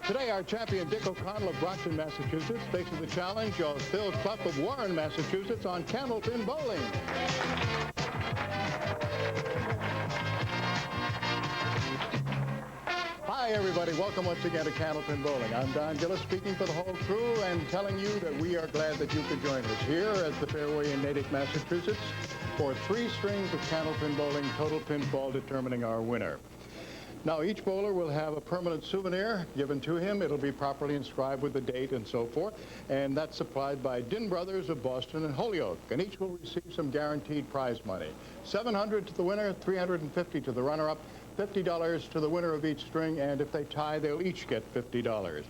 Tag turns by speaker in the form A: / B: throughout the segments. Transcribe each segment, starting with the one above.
A: Today, our champion Dick O'Connell of Brockton, Massachusetts, faces the challenge of Phil Clough of Warren, Massachusetts, on Candlepin Bowling. Hi, everybody. Welcome once again to Candlepin Bowling. I'm Don Gillis, speaking for the whole crew and telling you that we are glad that you could join us here at the fairway in Natick, Massachusetts, for 3 strings of Candlepin Bowling, total pinfall determining our winner. Now, each bowler will have a permanent souvenir given to him. It'll be properly inscribed with the date and so forth, and that's supplied by Din Brothers of Boston and Holyoke, and each will receive some guaranteed prize money. $700 to the winner, $350 to the runner-up, $50 to the winner of each string, and if they tie, they'll each get $50.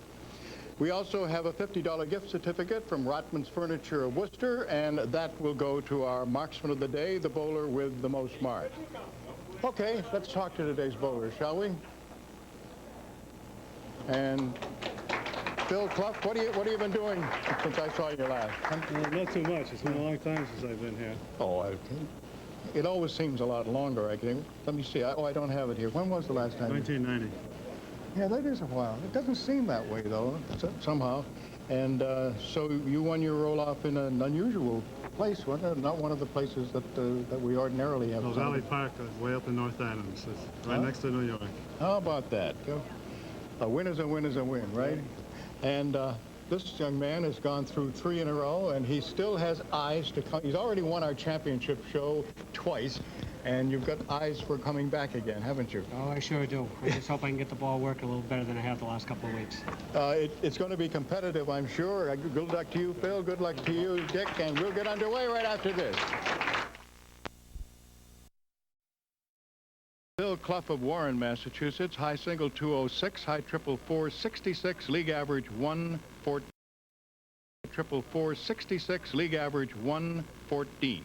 A: We also have a $50 gift certificate from Rotman's Furniture of Worcester, and that will go to our marksman of the day, the bowler with the most marks. Okay, let's talk to today's bowler, shall we? And Phil Clough, what have you been doing since I saw you last?
B: Not too much. It's been a long time since I've been here.
A: Oh, it always seems a lot longer, I think. Let me see. I don't have it here. When was the last time?
B: 1990.
A: Yeah, that is a while. It doesn't seem that way, though, somehow. And so you won your roll-off in an unusual place, wasn't it? Not one of the places that we ordinarily have.
B: Oh, Valley Park, way up in North Adams. It's right next to New York.
A: How about that? A win is a win is a win, right? And this young man has gone through 3 in a row, and he still has eyes to come. He's already won our championship show twice, and you've got eyes for coming back again, haven't you?
C: Oh, I sure do. I just hope I can get the ball working a little better than I have the last couple of weeks.
A: It's going to be competitive, I'm sure. Good luck to you, Phil. Good luck to you, Dick, and we'll get underway right after this. Phil Clough of Warren, Massachusetts, high single 206, high triple 466, league average 114. Triple 466, league average 114.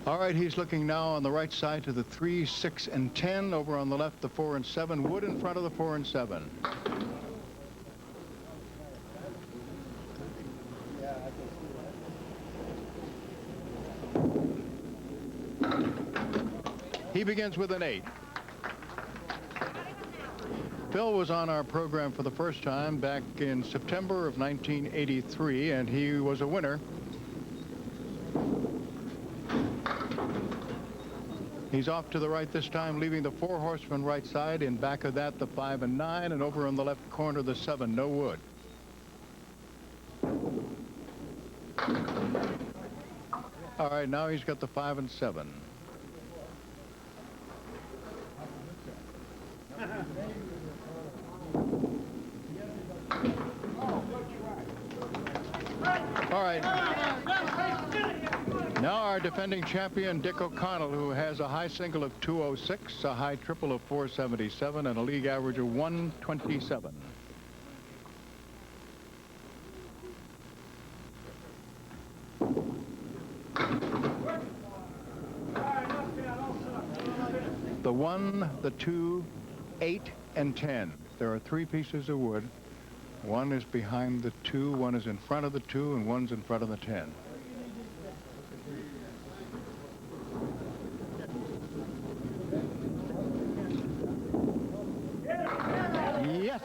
A: All right, he's looking now on the right side to the 3, 6, and 10. Over on the left, the 4 and 7. Wood in front of the 4 and 7. He begins with an 8. Phil was on our program for the first time back in September of 1983, and he was a winner. He's off to the right this time, leaving the 4 horsemen right side. In back of that, the 5 and 9, and over on the left corner, the 7, no wood. All right, now he's got the 5 and 7. All right. Now our defending champion, Dick O'Connell, who has a high single of 206, a high triple of 477, and a league average of 127. The 1, the 2, 8, and 10. There are 3 pieces of wood. 1 is behind the 2, 1 is in front of the 2, and 1's in front of the 10. Yes!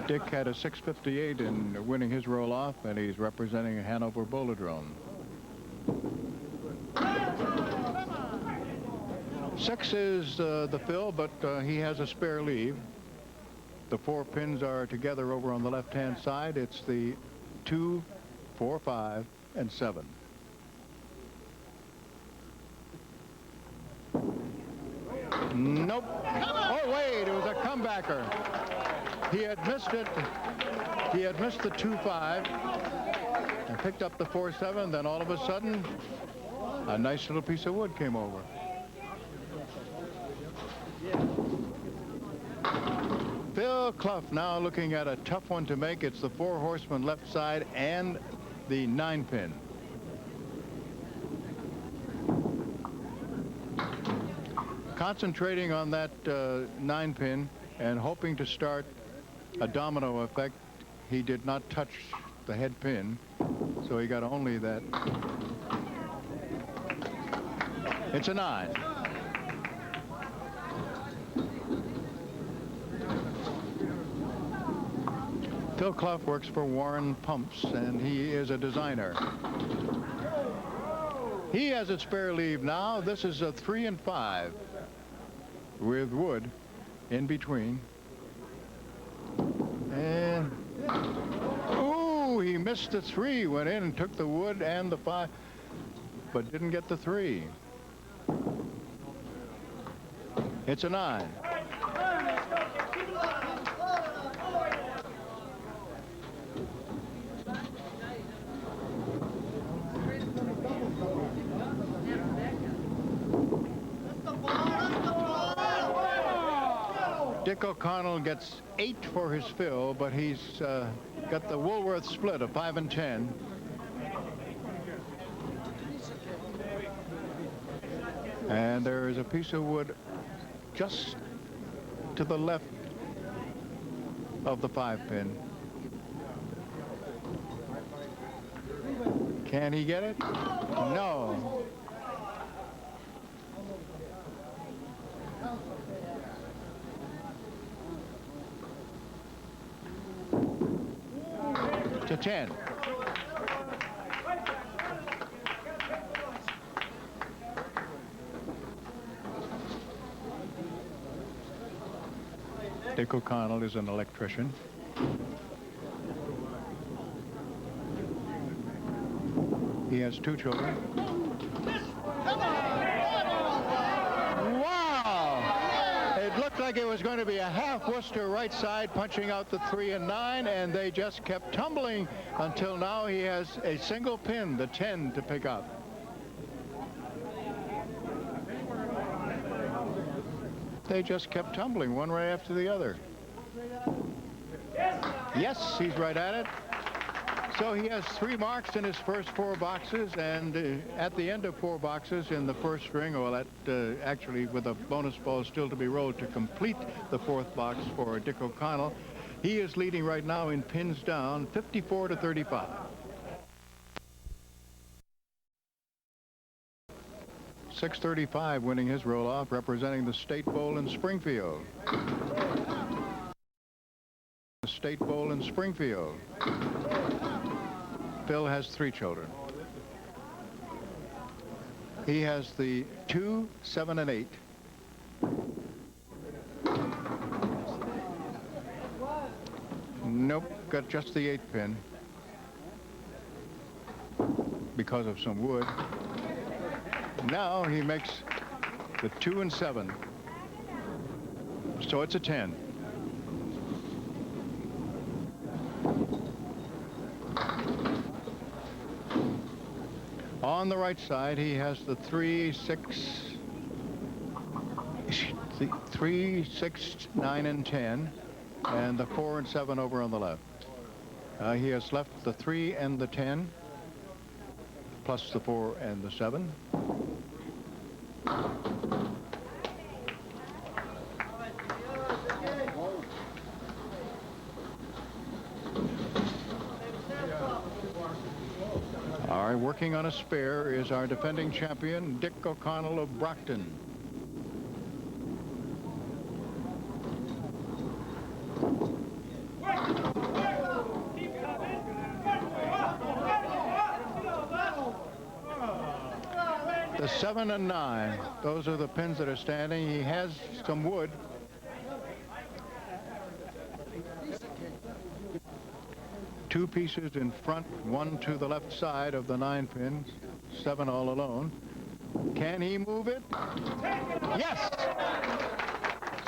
A: Dick had a 658 in winning his roll-off, and he's representing Hanover Bowlerdrome. 6 is the Phil, but he has a spare leave. The 4 pins are together over on the left-hand side. It's the 2, 4, 5, and 7. Nope. Oh, wait, it was a comebacker. He had missed it. He had missed the 2-5 and picked up the 4-7. Then all of a sudden, a nice little piece of wood came over. Phil Clough now looking at a tough one to make. It's the 4 horsemen left side and the 9-pin. Concentrating on that 9-pin, and hoping to start a domino effect. He did not touch the head pin, so he got only that. It's a 9. Phil Clough works for Warren Pumps, and he is a designer. He has a spare leave now. This is a 3 and 5 with wood in between. And, ooh, he missed the 3, went in and took the wood and the 5, but didn't get the 3. It's a 9. Dick O'Connell gets 8 for his fill, but he's got the Woolworth split of 5 and 10. And there is a piece of wood just to the left of the 5 pin. Can he get it? No. To 10. Dick O'Connell is an electrician. He has 2 children. Wow! It looked like it was going to be a half Worcester right side punching out the 3 and 9, and they just kept tumbling until now he has a single pin, the 10, to pick up. They just kept tumbling one right after the other. Yes, he's right at it. So he has 3 marks in his first 4 boxes, and at the end of 4 boxes in the first string, or actually with a bonus ball still to be rolled to complete the 4th box for Dick O'Connell, he is leading right now in pins down, 54 to 35. .635 winning his roll-off, representing the State Bowl in Springfield. The State Bowl in Springfield. Phil has 3 children. He has the 2, 7, and 8. Nope, got just the 8 pin because of some wood. Now he makes the 2 and 7. So it's a 10. On the right side, he has the 3, 6, 9, and 10, and the 4 and 7 over on the left. He has left the 3 and the 10, plus the 4 and the 7. All right, working on a spare is our defending champion, Dick O'Connell of Brockton. The 7 and 9, those are the pins that are standing. He has some wood. Two pieces in front, 1 to the left side of the 9 pins, 7 all alone. Can he move it? Yes!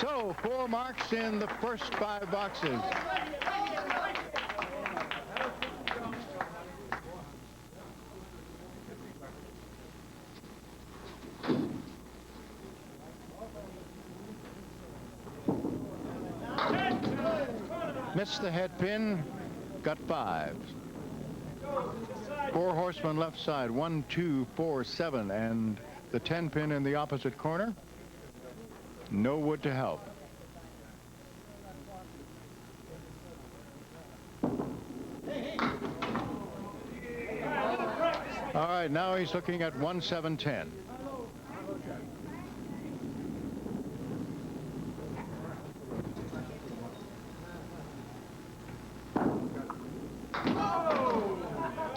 A: So 4 marks in the first 5 boxes. Missed the head pin, got 5. 4 horsemen left side, 1, 2, 4, 7, and the 10 pin in the opposite corner. No wood to help. All right, now he's looking at 1-7-10.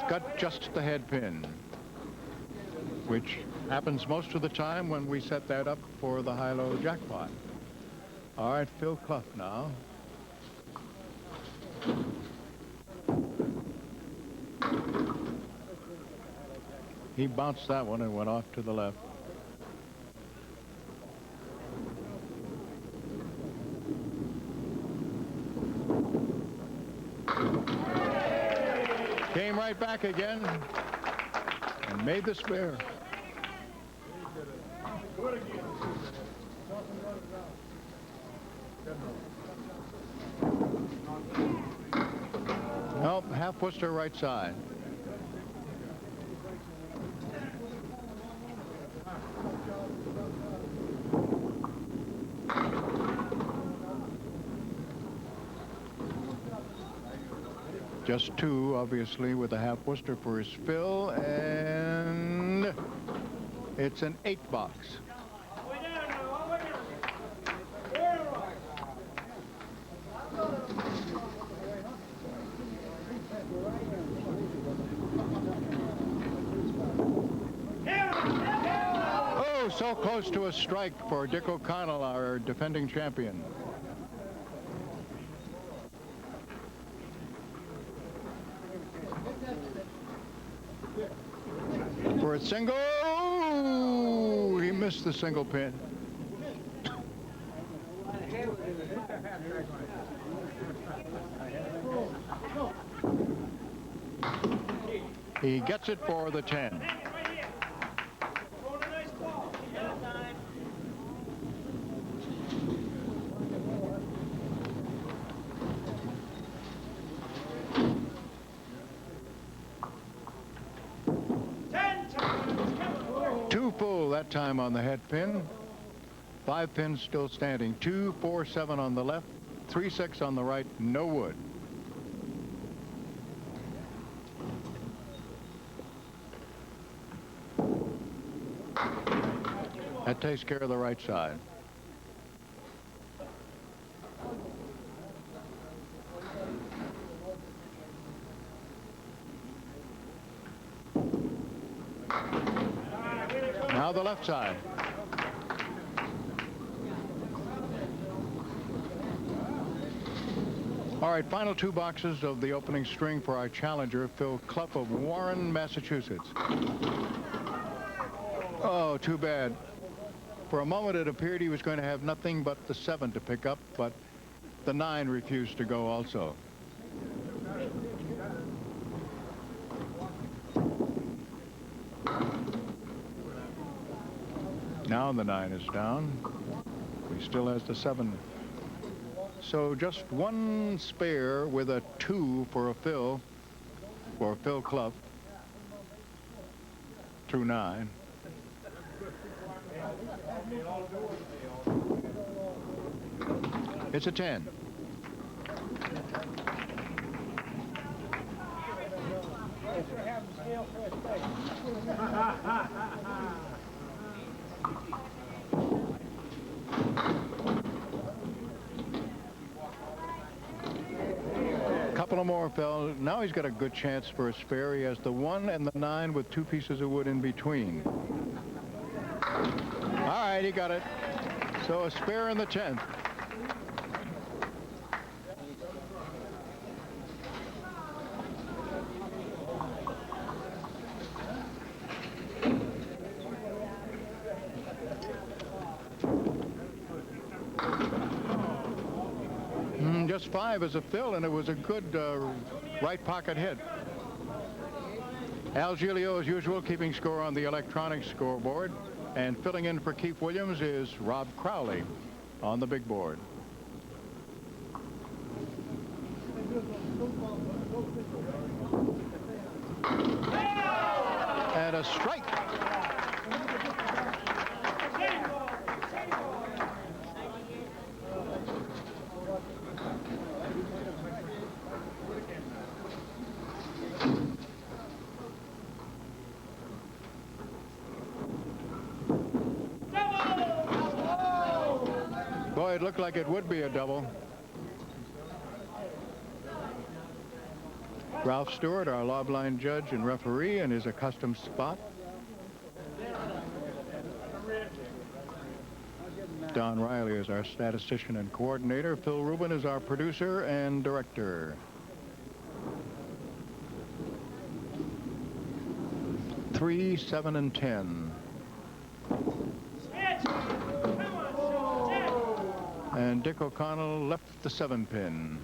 A: Got just the head pin, which happens most of the time when we set that up for the high-low jackpot. All right, Phil Clough now. He bounced that one and went off to the left. Came right back again and made the spare. Nope, half Worcester right side. Just two, obviously, with a half Worcester for his fill, and it's an 8-box. Oh, so close to a strike for Dick O'Connell, our defending champion. For a single, he missed the single pin. He gets it for the 10. Two full that time on the head pin. 5 pins still standing. 2, 4, 7 on the left. 3, 6 on the right. No wood. That takes care of the right side. Now the left side. All right, final 2 boxes of the opening string for our challenger, Phil Clough of Warren, Massachusetts. Oh, too bad. For a moment, it appeared he was going to have nothing but the 7 to pick up, but the 9 refused to go also. Now the 9 is down. He still has the 7. So just 1 spare with a 2 for a Phil, for Phil Clough, through 9. It's a 10. Couple of more fell. Now he's got a good chance for a spare. He has the 1 and the 9 with 2 pieces of wood in between. All right, he got it. So a spare in the 10th. Just 5 as a fill, and it was a good right pocket hit. Al Giglio, as usual, keeping score on the electronic scoreboard. And filling in for Keith Williams is Rob Crowley on the big board. And a strike. it looked like it would be a double. Ralph Stewart, our lob line judge and referee, in his accustomed spot. Don Riley is our statistician and coordinator. Phil Rubin is our producer and director. 3, 7, and 10. And Dick O'Connell left the 7-pin.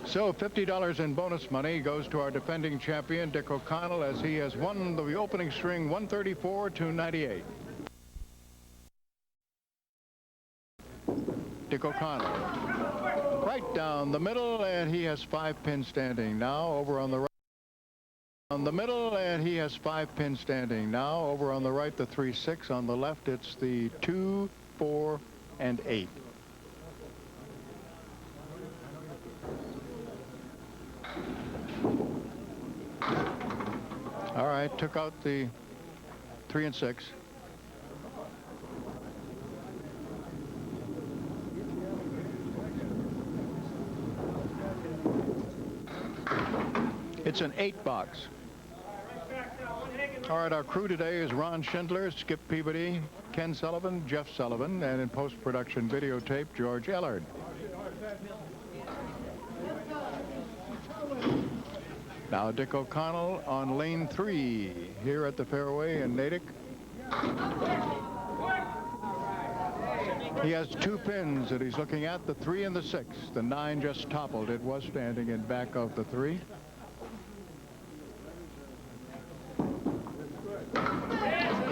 A: So $50 in bonus money goes to our defending champion, Dick O'Connell, as he has won the opening string 134-98. Dick O'Connell right down the middle, and he has 5 pins standing now. Over on the right, on the middle, and he has 5 pins standing now. Over on the right, the 3-6. On the left, it's the 2, 4, and 8. All right, took out the 3 and 6. It's an 8 box. All right, our crew today is Ron Schindler, Skip Peabody, Ken Sullivan, Jeff Sullivan, and in post-production videotape, George Ellard. Now Dick O'Connell on lane 3 here at the fairway in Natick. He has 2 pins that he's looking at, the 3 and the 6. The 9 just toppled. It was standing in back of the 3.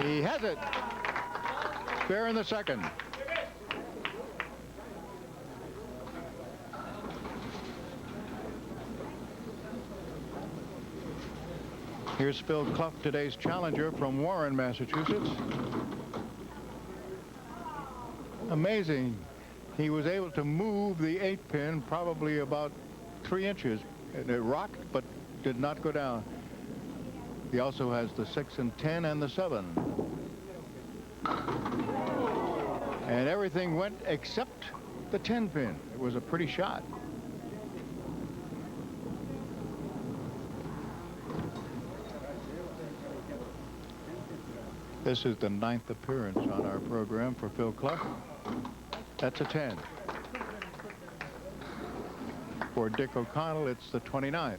A: He has it. Fair in the second. Here's Phil Clough, today's challenger from Warren, Massachusetts. Amazing. He was able to move the 8-pin probably about 3 inches. It rocked, but did not go down. He also has the 6 and 10 and the 7. And everything went except the 10-pin. It was a pretty shot. This is the 9th appearance on our program for Phil Clough. That's a 10. For Dick O'Connell, it's the 29th.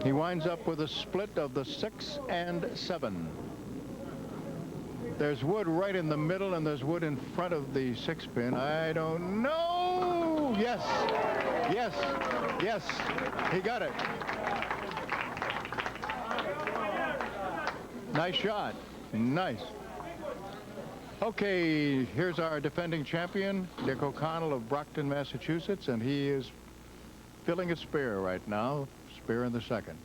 A: He winds up with a split of the 6 and 7. There's wood right in the middle, and there's wood in front of the 6-pin. I don't know. Yes, yes, yes. He got it. Nice shot. Nice. Okay, here's our defending champion, Dick O'Connell of Brockton, Massachusetts, and he is filling a spare right now. Spare in the second.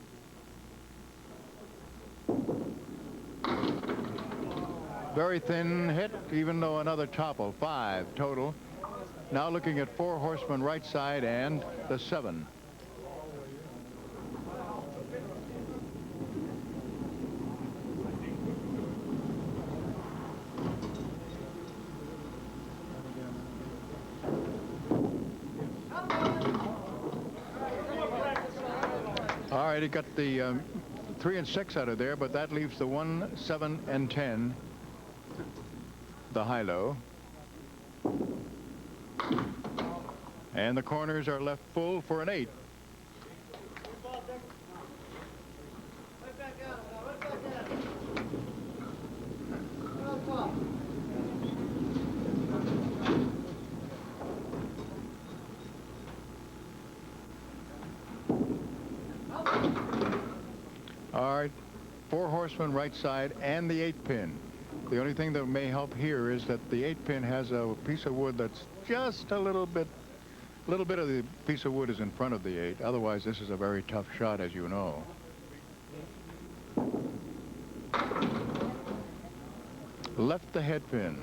A: Very thin hit, even though another topple. 5 total. Now looking at 4 horsemen right side and the 7. All right, he got the 3 and 6 out of there, but that leaves the 1, 7, and 10. The high-low. And the corners are left full for an 8. All right, 4 horsemen right side and the 8-pin. The only thing that may help here is that the 8-pin has a piece of wood that's just a little bit A little bit of the piece of wood is in front of the 8. Otherwise, this is a very tough shot, as you know. Left the head pin.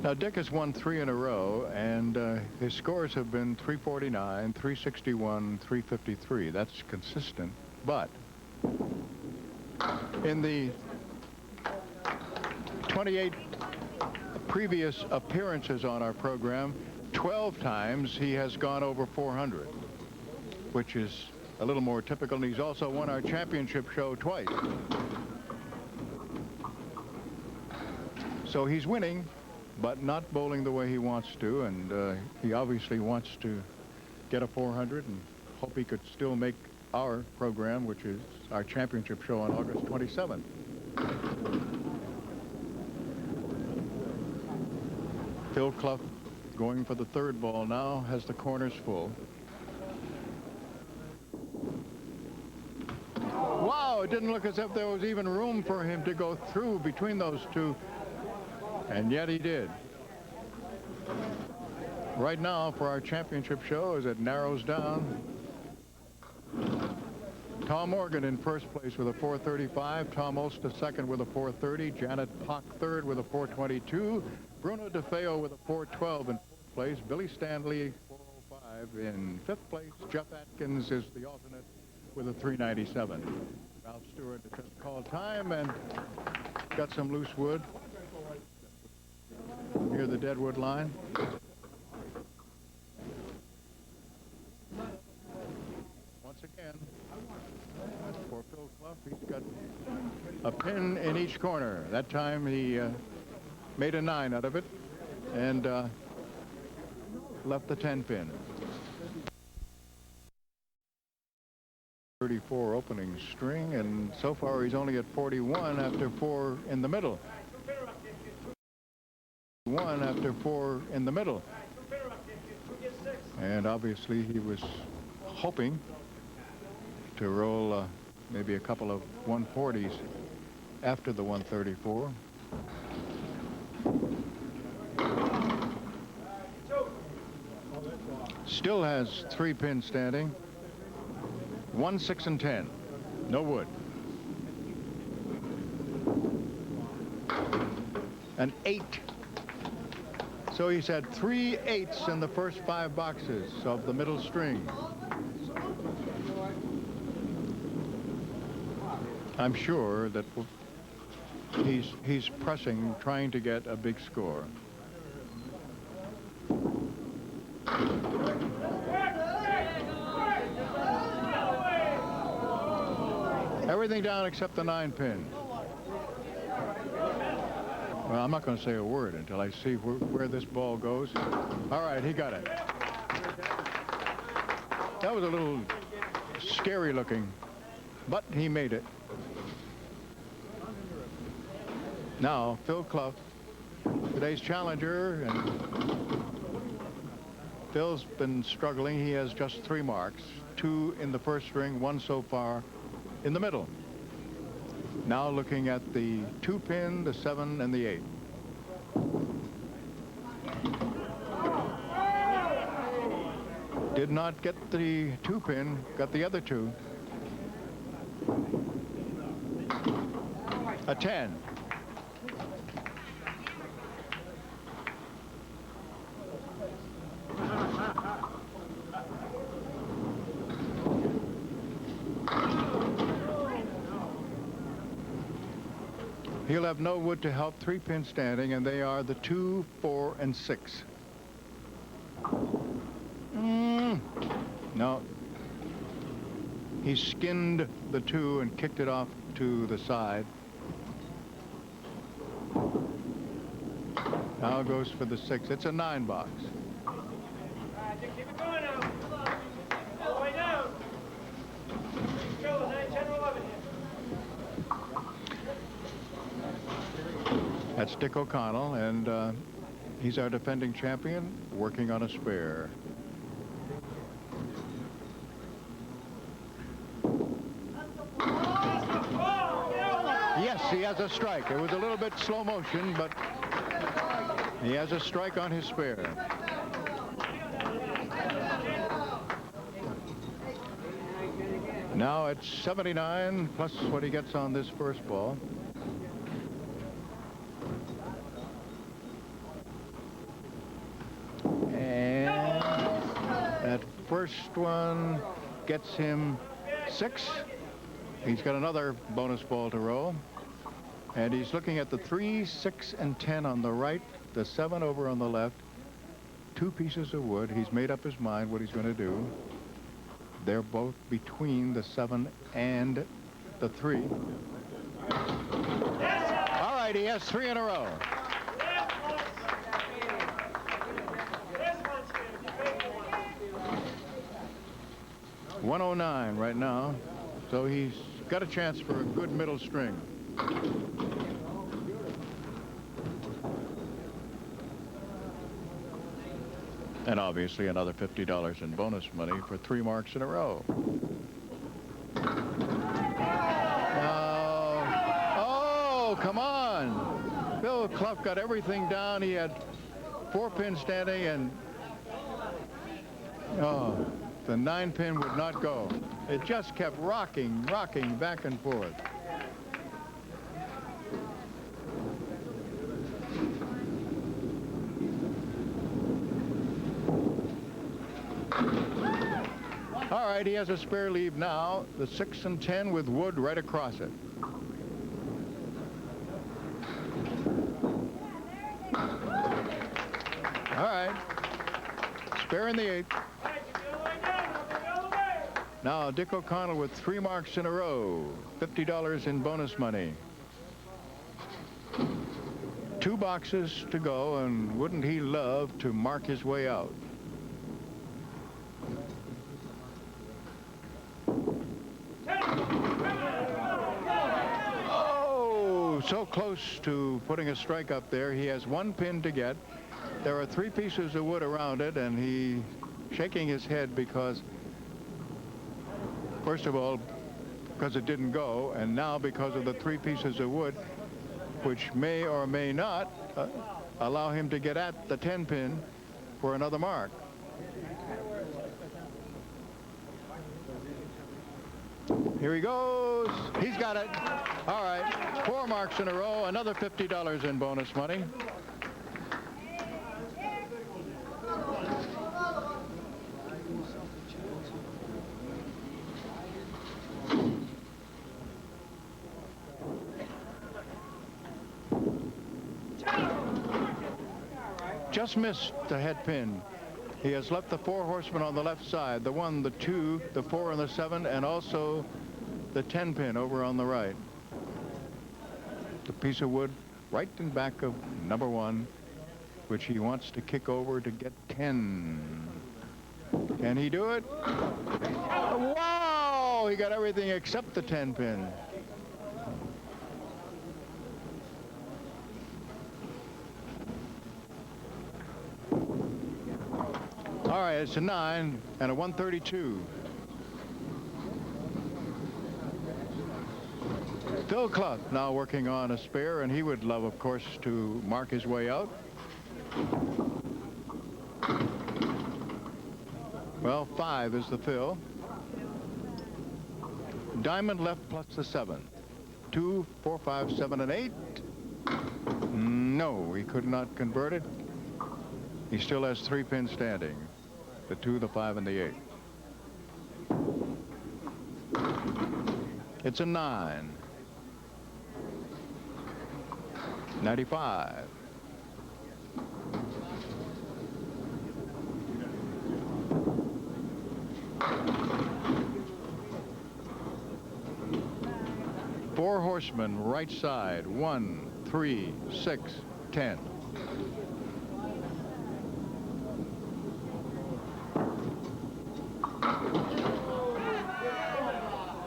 A: Now, Dick has won 3 in a row, and his scores have been 349, 361, 353. That's consistent. But in the 28 previous appearances on our program, 12 times he has gone over 400, which is a little more typical. And he's also won our championship show twice. So he's winning, but not bowling the way he wants to, and he obviously wants to get a 400 and hope he could still make our program, which is our championship show on August 27th. Phil Clough going for the 3rd ball now, has the corners full. Wow, it didn't look as if there was even room for him to go through between those two, and yet he did. Right now, for our championship show, as it narrows down, Tom Morgan in first place with a 435, Tom Olsta second with a 430, Janet Pock third with a 422, Bruno DeFeo with a 412 in fourth place, Billy Stanley 405 in fifth place, Jeff Atkins is the alternate with a 397. Ralph Stewart just called time and got some loose wood near the deadwood line. Once again, for Phil Clough, he's got a pin in each corner. That time he made a 9 out of it and left the 10 pin. 34 opening string, and so far he's only at 41 after 4 in the middle. 1 after 4 in the middle. And obviously he was hoping to roll maybe a couple of 140s after the 134. Still has 3 pins standing. 1, 6, and 10. No wood. An 8. So he's had 3 8s in the first 5 boxes of the middle string. I'm sure that he's pressing, trying to get a big score. Everything down except the 9 pin. Well, I'm not going to say a word until I see where this ball goes. All right, he got it. That was a little scary looking, but he made it. Now, Phil Clough, today's challenger, and Phil's been struggling. He has just 3 marks, 2 in the first string, 1 so far in the middle. Now looking at the 2 pin, the 7, and the 8. Did not get the 2 pin, got the other 2. A 10. He'll have no wood to help, 3 pins standing, and they are the 2, 4, and 6. No. He skinned the 2 and kicked it off to the side. Now goes for the 6. It's a 9 box.
D: Keep it going now. All the way down. Go, 9, 10, 11 here.
A: That's Dick O'Connell, and he's our defending champion, working on a spare. Yes, he has a strike. It was a little bit slow motion, but he has a strike on his spare. Now it's 79 plus what he gets on this first ball. And that first one gets him 6. He's got another bonus ball to roll. And he's looking at the 3, 6, and 10 on the right, the 7 over on the left. 2 pieces of wood. He's made up his mind what he's going to do. They're both between the 7 and the 3. All right, he has 3 in a row. 109 right now, so he's got a chance for a good middle string. And obviously another $50 in bonus money for 3 marks in a row. Now, oh, come on. Bill Clough got everything down. He had 4 pins standing, and oh, the 9 pin would not go. It just kept rocking back and forth. All right, he has a spare leave now. The 6 and 10 with wood right across it. All right. Spare in the 8th. Now, Dick O'Connell with 3 marks in a row. $50 in bonus money. 2 boxes to go, and wouldn't he love to mark his way out? Oh, so close to putting a strike up there. He has 1 pin to get. There are 3 pieces of wood around it, and he's shaking his head because, first of all, because it didn't go, and now because of the 3 pieces of wood, which may or may not allow him to get at the 10 pin for another mark. Here he goes. He's got it. All right. 4 marks in a row. Another $50 in bonus money. Just missed the head pin. He has left the 4 horsemen on the left side, the 1, the 2, the 4, and the 7, and also the 10 pin over on the right. The piece of wood right in back of number 1, which he wants to kick over to get 10. Can he do it? Wow! He got everything except the 10 pin. All right, it's a 9 and a 132. Phil Clough now working on a spare, and he would love, of course, to mark his way out. Well, 5 is the fill. Diamond left plus the 7. 2, 4, 5, 7, and 8. No, he could not convert it. He still has 3 pins standing. The 2, the 5, and the 8. It's a 9. 95. Four horsemen, right side. 1, 3, 6, 10.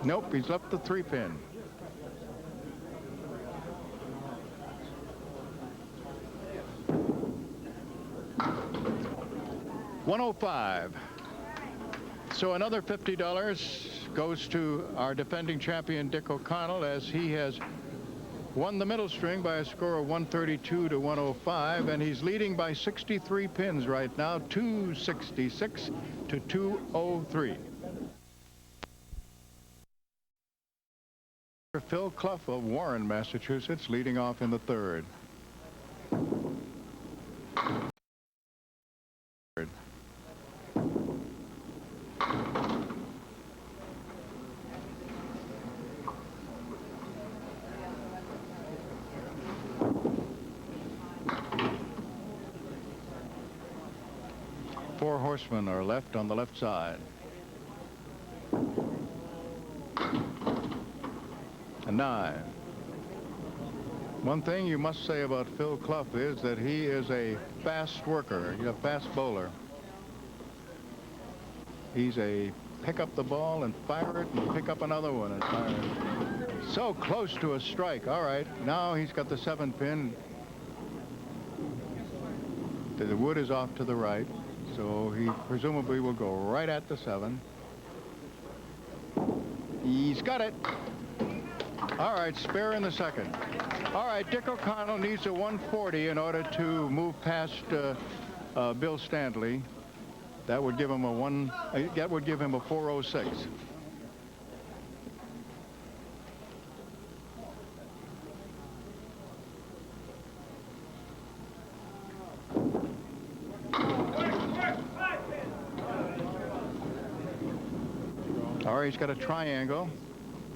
A: Nope, he's left the 3 pin. $105. So another $50 goes to our defending champion Dick O'Connell, as he has won the middle string by a score of 132 to 105, and he's leading by 63 pins right now, 266 to 203. Phil Clough of Warren, Massachusetts, leading off in the third. Four horsemen are left on the left side. A 9. One thing you must say about Phil Clough is that he is a fast worker. He's a fast bowler. He's a pick up the ball and fire it and pick up another one and fire it. So close to a strike. All right, now he's got the 7-pin. The wood is off to the right, so he presumably will go right at the 7. He's got it. All right, spare in the second. All right, Dick O'Connell needs a 140 in order to move past Bill Stanley. That would give him a 406. All right, he's got a triangle.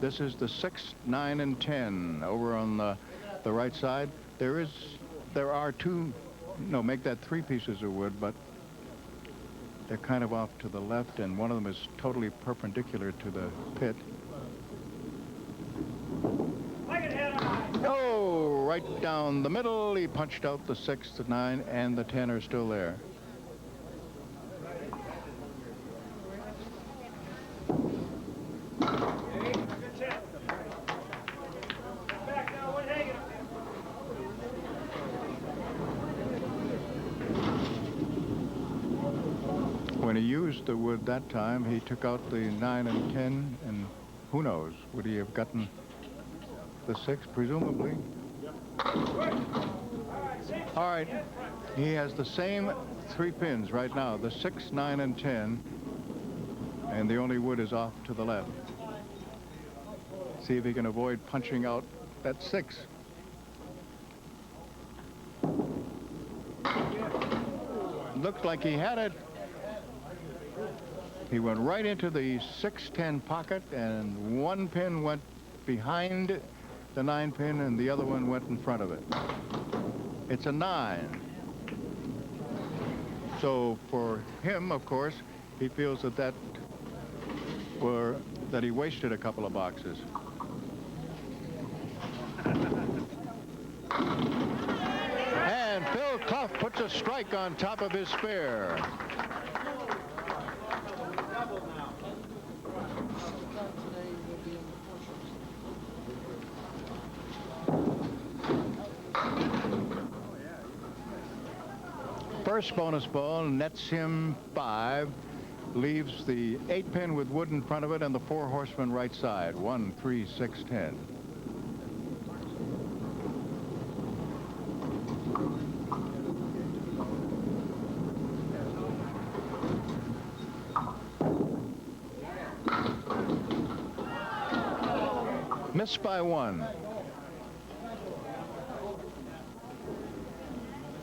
A: This is the 6, 9, and 10 over on the right side. There are two, no, make that 3 pieces of wood, but they're kind of off to the left, and one of them is totally perpendicular to the pit. Oh, right down the middle. He punched out the 6, the 9, and the 10 are still there. When he used the wood that time, he took out the 9 and 10, and who knows, would he have gotten the 6, presumably? All right, he has the same 3 pins right now, the 6, 9, and 10, and the only wood is off to the left. See if he can avoid punching out that 6. Looks like he had it. He went right into the 6-10 pocket, and one pin went behind the 9 pin, and the other one went in front of it. It's a 9. So for him, of course, he feels that he wasted a couple of boxes. And Phil Clough puts a strike on top of his spare. First bonus ball nets him 5, leaves the 8-pin with wood in front of it and the 4 horsemen right side. 1, 3, 6, 10. Missed by 1.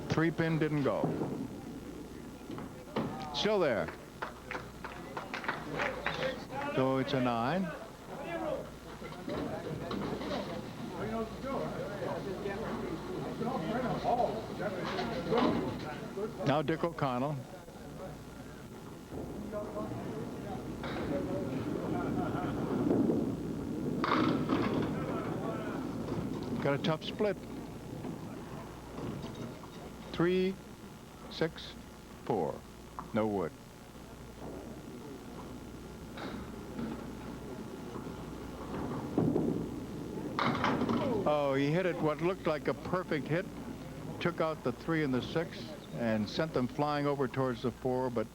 A: 3-pin didn't go. Still there. So it's a 9. Now Dick O'Connell. Got a tough split. 3, 6, 4. No wood. Oh, he hit it what looked like a perfect hit. Took out the 3 and the 6 and sent them flying over towards the 4, but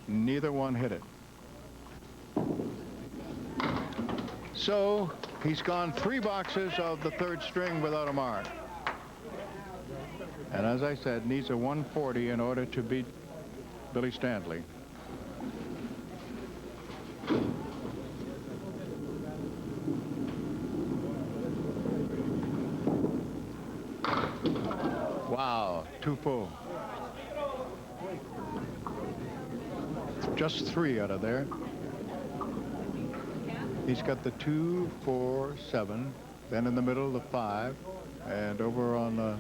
A: neither one hit it. So he's gone 3 boxes of the 3rd string without a mark. And as I said, needs a 140 in order to beat Billy Stanley. Wow, too full. Just 3 out of there. He's got the 2, 4, 7. Then in the middle, the 5. And over on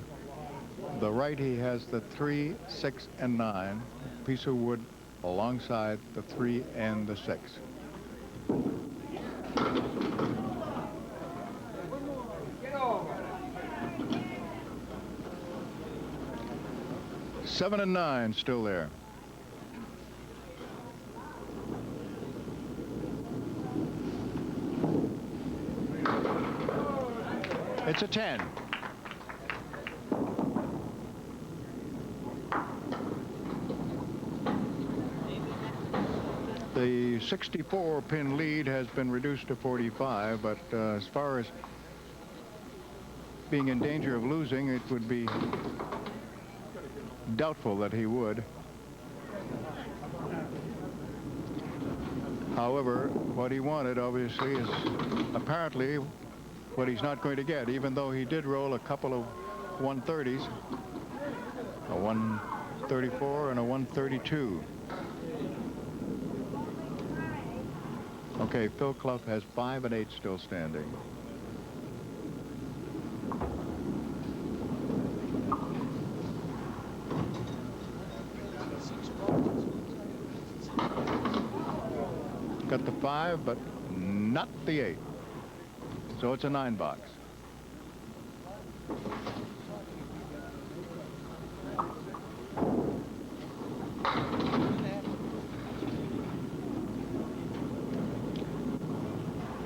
A: the right, he has the 3, 6, and 9. Piece of wood alongside the 3 and the 6.
D: Get over.
A: 7 and 9 still there. It's a 10. The 64-pin lead has been reduced to 45, but as far as being in danger of losing, it would be doubtful that he would. However, what he wanted, obviously, is apparently what he's not going to get, even though he did roll a couple of 130s, a 134 and a 132. Okay, Phil Clough has 5 and 8 still standing. Got the 5, but not the 8. So it's a 9 box.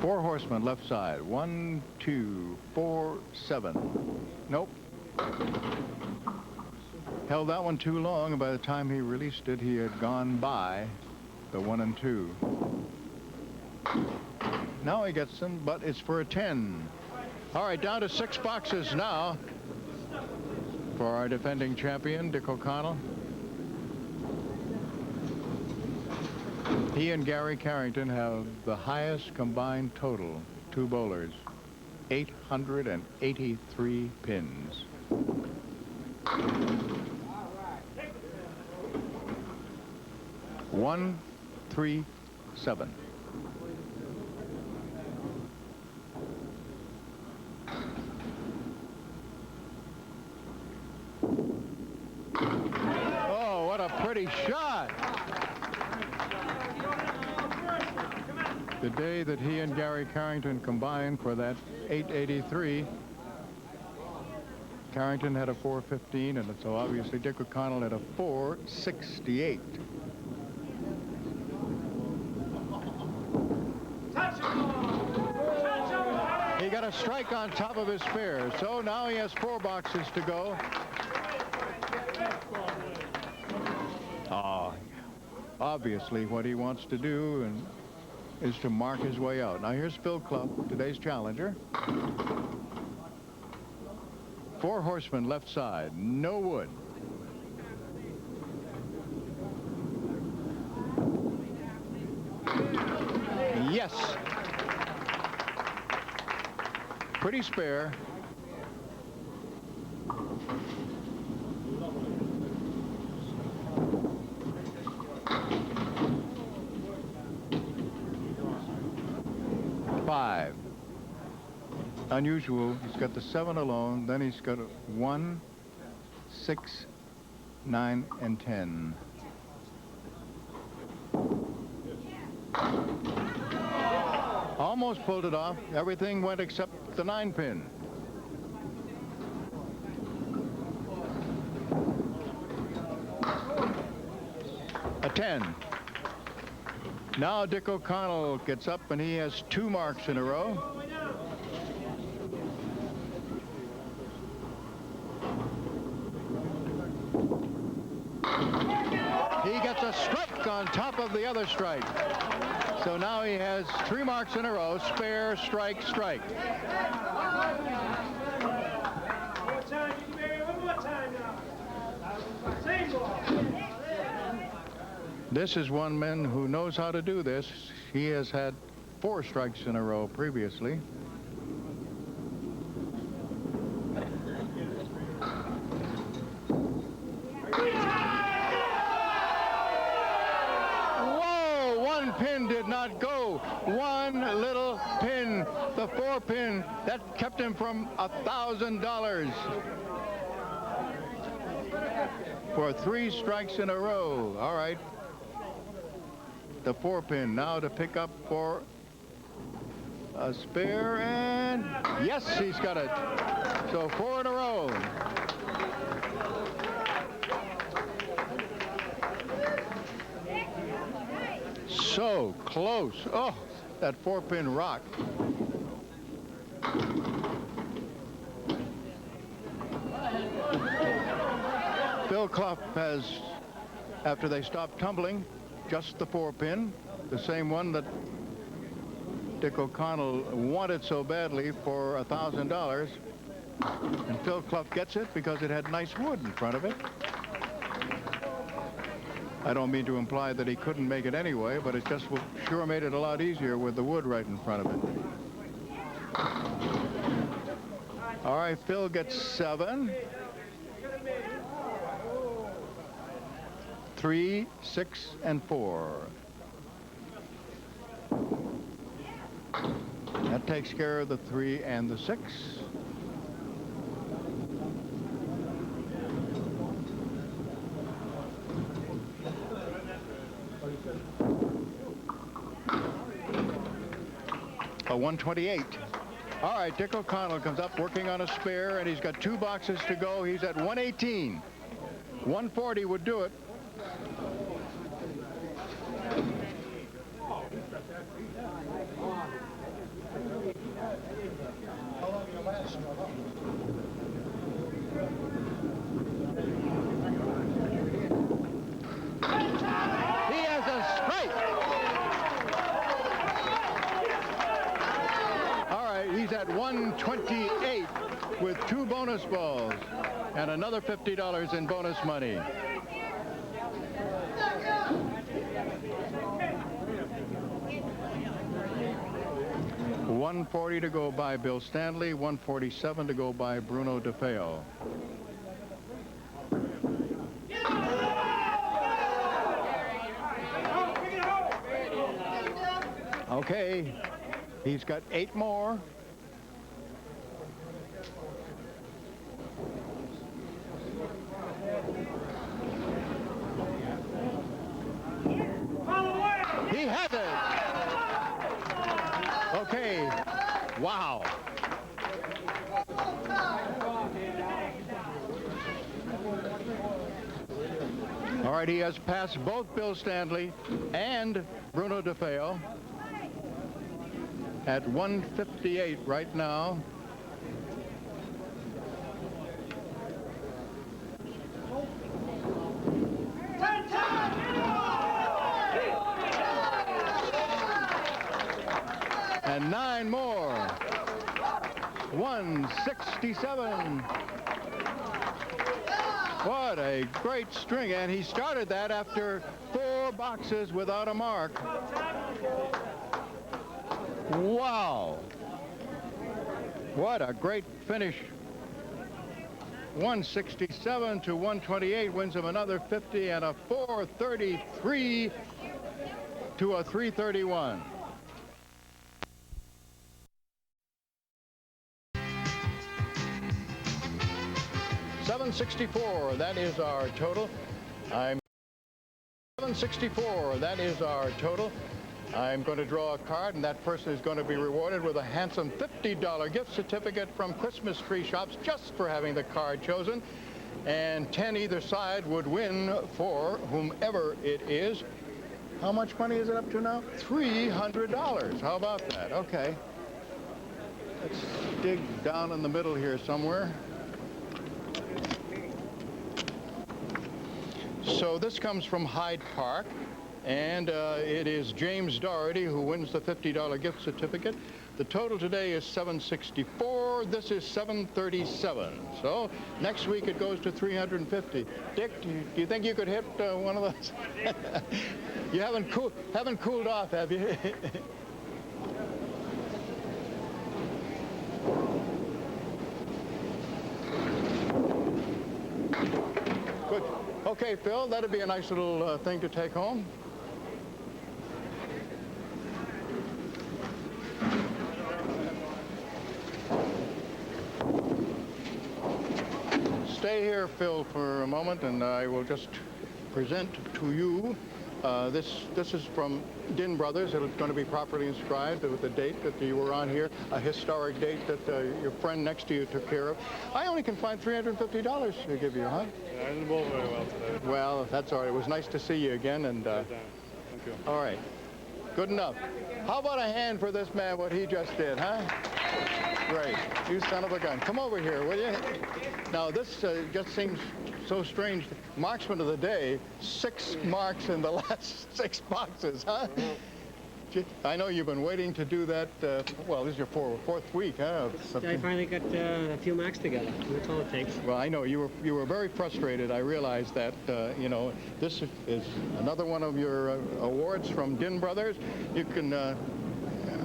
A: Four horsemen left side. 1, 2, 4, 7. Nope. Held that one too long, and by the time he released it, he had gone by the 1 and 2. Now he gets them, but it's for a 10. All right, down to 6 boxes now for our defending champion, Dick O'Connell. He and Gary Carrington have the highest combined total, 2 bowlers, 883 pins. One, 3, 7. Oh, what a pretty shot. The day that he and Gary Carrington combined for that 883, Carrington had a 415, and so obviously Dick O'Connell had a 468. He got a strike on top of his spare, so now he has 4 boxes to go. Obviously what he wants to do is to mark his way out. Now here's Phil Clough, today's challenger. 4 horsemen left side, no wood. Yes. Pretty spare. Unusual. He's got the 7 alone, then he's got a 1, 6, 9, and 10. Almost pulled it off. Everything went except the 9 pin. A 10. Now Dick O'Connell gets up and he has 2 marks in a row. He gets a strike on top of the other strike. So now he has 3 marks in a row. Spare, strike, strike.
D: One more time now. Same ball.
A: This is one man who knows how to do this. He has had 4 strikes in a row previously. pin did not go. One little pin, the 4-pin, that kept him from $1,000 for 3 strikes in a row. All right. The 4-pin now to pick up for a spare, and yes, he's got it. So 4 in a row. So close. Oh, that 4-pin rock. Phil Clough has, after they stopped tumbling, just the 4-pin, the same one that Dick O'Connell wanted so badly for $1,000. And Phil Clough gets it because it had nice wood in front of it. I don't mean to imply that he couldn't make it anyway, but it just sure made it a lot easier with the wood right in front of it. All right, Phil gets 7. 3, 6, and 4. That takes care of the 3 and the 6. A 128. All right, Dick O'Connell comes up working on a spare, and he's got 2 boxes to go. He's at 118. 140 would do it. He has a strike. All right, he's at 128 with 2 bonus balls and another $50 in bonus money. $140 to go by Bill Stanley, $147 to go by Bruno DeFeo. Okay, he's got 8 more. He has it. Okay, wow. All right, he has passed both Bill Stanley and Bruno DeFeo at 158 right now. And 9 more. 167. What a great string. And he started that after 4 boxes without a mark. Wow. What a great finish. 167 to 128 wins him another 50 and a 433 to a 331. $764, that is our total. $764, that is our total. I'm going to draw a card, and that person is going to be rewarded with a handsome $50 gift certificate from Christmas Tree Shops just for having the card chosen. And 10 either side would win for whomever it is. How much money is it up to now? $300. How about that? Okay. Let's dig down in the middle here somewhere. So this comes from Hyde Park, and it is James Doherty who wins the $50 gift certificate. The total today is $764. This is $737. So next week it goes to $350. Dick, do you think you could hit one of those? You haven't cooled off, have you? Good. Okay, Phil, that'd be a nice little thing to take home. stay here, Phil, for a moment, and I will just present to you. This is from Din Brothers. It's going to be properly inscribed with the date that you were on here, a historic date that your friend next to you took care of. I only can find $350 to give you, huh?
B: Yeah, I didn't bowl very well today.
A: Well, that's all right. It was nice to see you again, and
B: Thank you.
A: all right, good enough. How about a hand for this man, what he just did, huh? Great. You son of a gun. Come over here, will you? Now, this just seems so strange. Marksman of the day, 6 marks in the last 6 boxes, huh? I know you've been waiting to do that. Well, this is your fourth week, huh?
C: I finally got a few marks together. That's all it takes.
A: Well, I know you were very frustrated. I realized that. You know, this is another one of your awards from Din Brothers. You can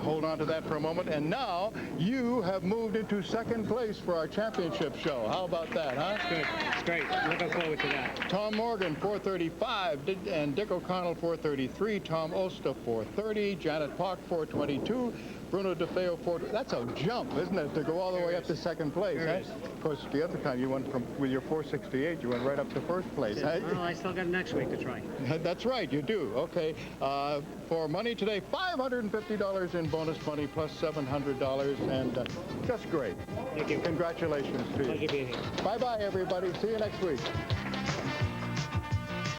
A: hold on to that for a moment. And now you have moved into 2nd place for our championship show. How about that, huh?
C: It's good. It's great. Looking forward to that.
A: Tom Morgan, 435, and Dick O'Connell, 433, Tom Osta, 430, Janet Park, 422, Bruno DeFeo, 420. That's a jump, isn't it, to go all the way up to 2nd place, huh? Of course, the other time you went with your 468, you went right up to 1st place. Huh?
C: Well, I still got next week to try.
A: That's right, you do. Okay. For money today, $550 in bonus money plus $700, and just great.
C: Thank you.
A: Congratulations to you.
C: Pleasure being here.
A: Bye-bye, everybody. See you next week.